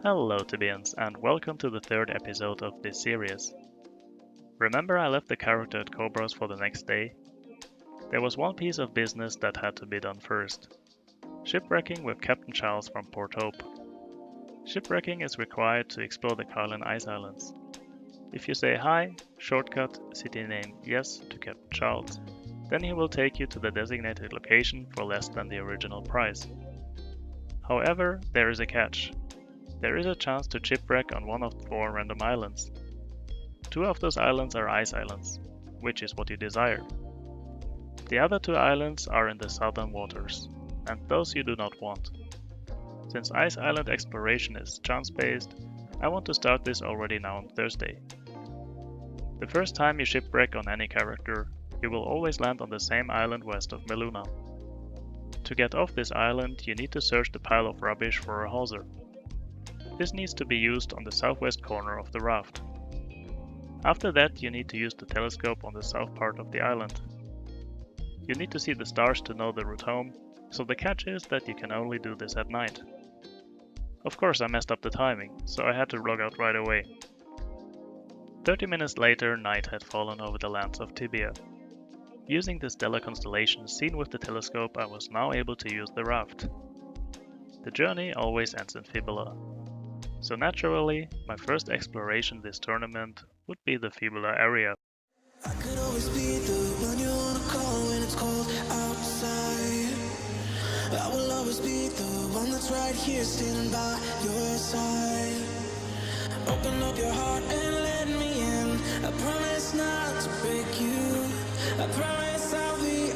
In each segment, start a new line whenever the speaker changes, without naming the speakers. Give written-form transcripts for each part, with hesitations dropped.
Hello Tibians, and welcome to the third episode of this series. Remember I left the character at Cobras for the next day? There was one piece of business that had to be done first. Shipwrecking with Captain Charles from Port Hope. Shipwrecking is required to explore the Carlin Ice Islands. If you say hi, shortcut, city name yes to Captain Charles, then he will take you to the designated location for less than the original price. However, there is a catch. There is a chance to shipwreck on one of 4 random islands. 2 of those islands are ice islands, which is what you desire. The other 2 islands are in the southern waters, and those you do not want. Since ice island exploration is chance-based, I want to start this already now on Thursday. The first time you shipwreck on any character, you will always land on the same island west of Meluna. To get off this island, you need to search the pile of rubbish for a hawser. This needs to be used on the southwest corner of the raft. After that, you need to use the telescope on the south part of the island. You need to see the stars to know the route home, so the catch is that you can only do this at night. Of course I messed up the timing, so I had to log out right away. 30 minutes later, night had fallen over the lands of Tibia. Using the stellar constellation seen with the telescope, I was now able to use the raft. The journey always ends in Fibula. So naturally, my first exploration this tournament would be the Fibula area.
I could always be the one you wanna call when it's cold outside. I will always be the one that's right here standing by your side. Open up your heart and let me in. I promise not to break you. I promise I'll be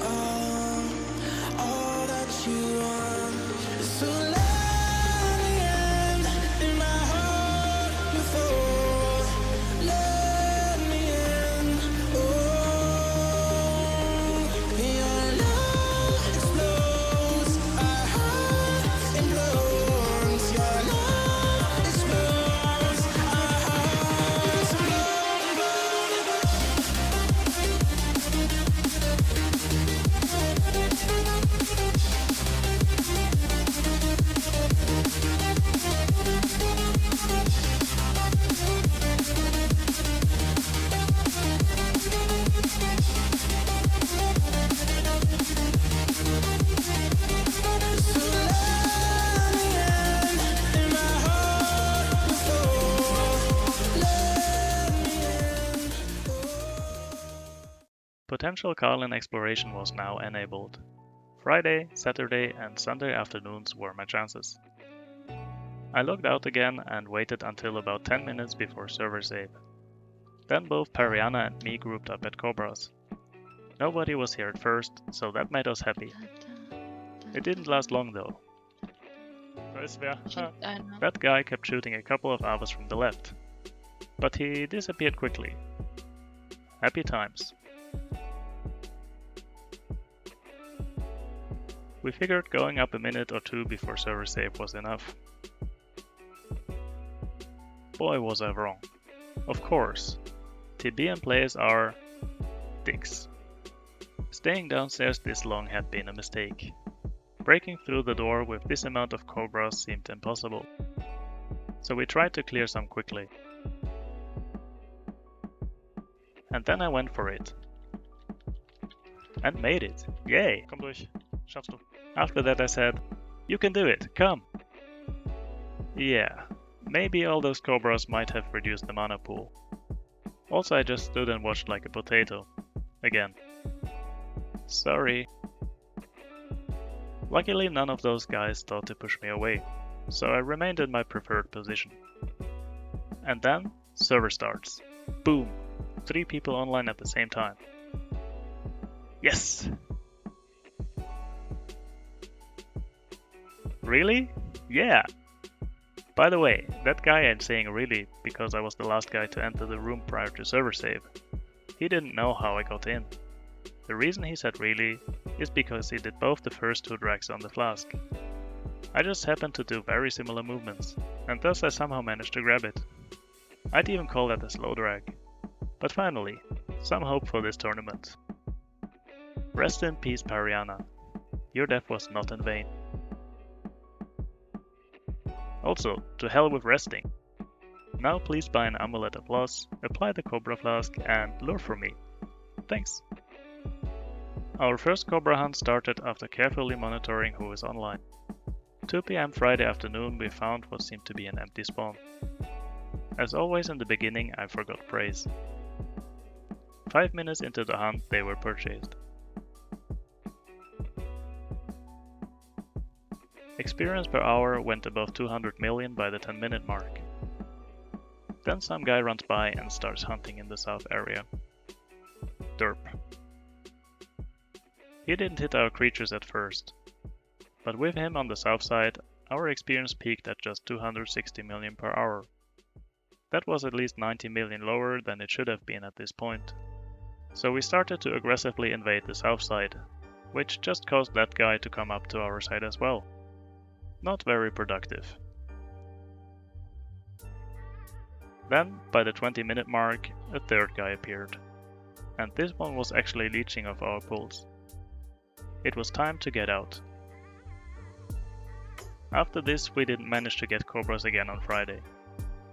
all that you want. So let me in my heart before. Let me in. Oh, your love explodes. Our heart implodes. Your love explodes. Our hearts
Potential Carlin exploration was now enabled. Friday, Saturday, and Sunday afternoons were my chances. I logged out again and waited until about 10 minutes before server save. Then both Pariana and me grouped up at Cobras. Nobody was here at first, so that made us happy. It didn't last long though. That guy kept shooting a couple of hours from the left. But he disappeared quickly. Happy times. We figured going up a minute or 2 before server save was enough. Boy was I wrong. Of course, Tibian players are dicks. Staying downstairs this long had been a mistake. Breaking through the door with this amount of cobras seemed impossible. So we tried to clear some quickly. And then I went for it. And made it. Yay!
Komm durch. Schaffst du.
After that I said, "You can do it, come!" Yeah, maybe all those cobras might have reduced the mana pool. Also I just stood and watched like a potato. Again. Sorry. Luckily none of those guys thought to push me away, so I remained in my preferred position. And then, server starts. Boom! 3 people online at the same time. Yes! Really? Yeah! By the way, that guy I'm saying really because I was the last guy to enter the room prior to server save. He didn't know how I got in. The reason he said really is because he did both the first 2 drags on the flask. I just happened to do very similar movements, and thus I somehow managed to grab it. I'd even call that a slow drag. But finally, some hope for this tournament. Rest in peace, Pariana. Your death was not in vain. Also, to hell with resting. Now please buy an amulet of loss, apply the cobra flask, and lure for me. Thanks. Our first cobra hunt started after carefully monitoring who is online. 2 PM Friday afternoon we found what seemed to be an empty spawn. As always in the beginning I forgot praise. 5 minutes into the hunt they were purchased. Experience per hour went above 200 million by the 10-minute mark. Then some guy runs by and starts hunting in the south area. Derp. He didn't hit our creatures at first, but with him on the south side, our experience peaked at just 260 million per hour. That was at least 90 million lower than it should have been at this point. So we started to aggressively invade the south side, which just caused that guy to come up to our side as well. Not very productive. Then, by the 20-minute mark, a third guy appeared. And this one was actually leeching off our pools. It was time to get out. After this, we didn't manage to get cobras again on Friday.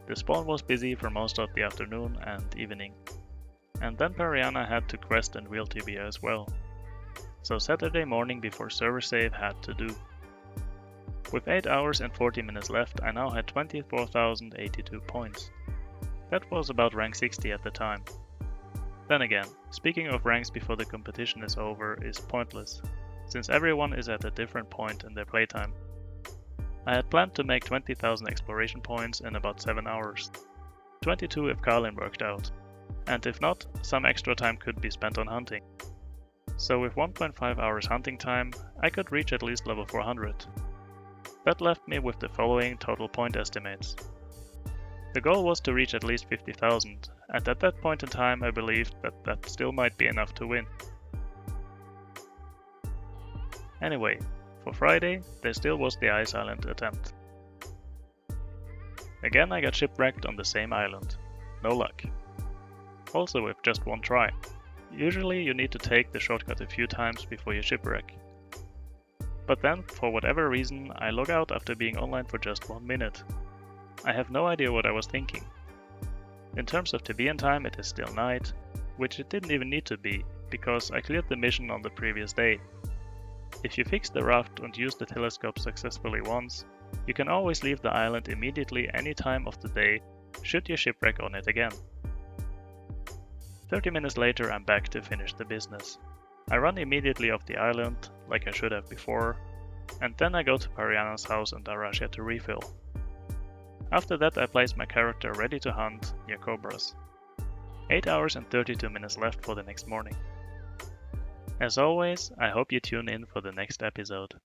The spawn was busy for most of the afternoon and evening. And then Pariana had to quest and wheel Tibia as well. So Saturday morning before server save had to do. With 8 hours and 40 minutes left, I now had 24,082 points. That was about rank 60 at the time. Then again, speaking of ranks before the competition is over is pointless, since everyone is at a different point in their playtime. I had planned to make 20,000 exploration points in about 7 hours. 22 if Carlin worked out, and if not, some extra time could be spent on hunting. So with 1.5 hours hunting time, I could reach at least level 400. That left me with the following total point estimates. The goal was to reach at least 50,000, and at that point in time I believed that still might be enough to win. Anyway, for Friday, there still was the Ice Island attempt. Again I got shipwrecked on the same island. No luck. Also with just one try. Usually you need to take the shortcut a few times before you shipwreck. But then, for whatever reason, I log out after being online for just 1 minute. I have no idea what I was thinking. In terms of Tibian time, it is still night, which it didn't even need to be, because I cleared the mission on the previous day. If you fix the raft and use the telescope successfully once, you can always leave the island immediately any time of the day, should you shipwreck on it again. 30 minutes later I'm back to finish the business. I run immediately off the island, like I should have before, and then I go to Pariana's house in Darashia to refill. After that I place my character ready to hunt near cobras. 8 hours and 32 minutes left for the next morning. As always, I hope you tune in for the next episode.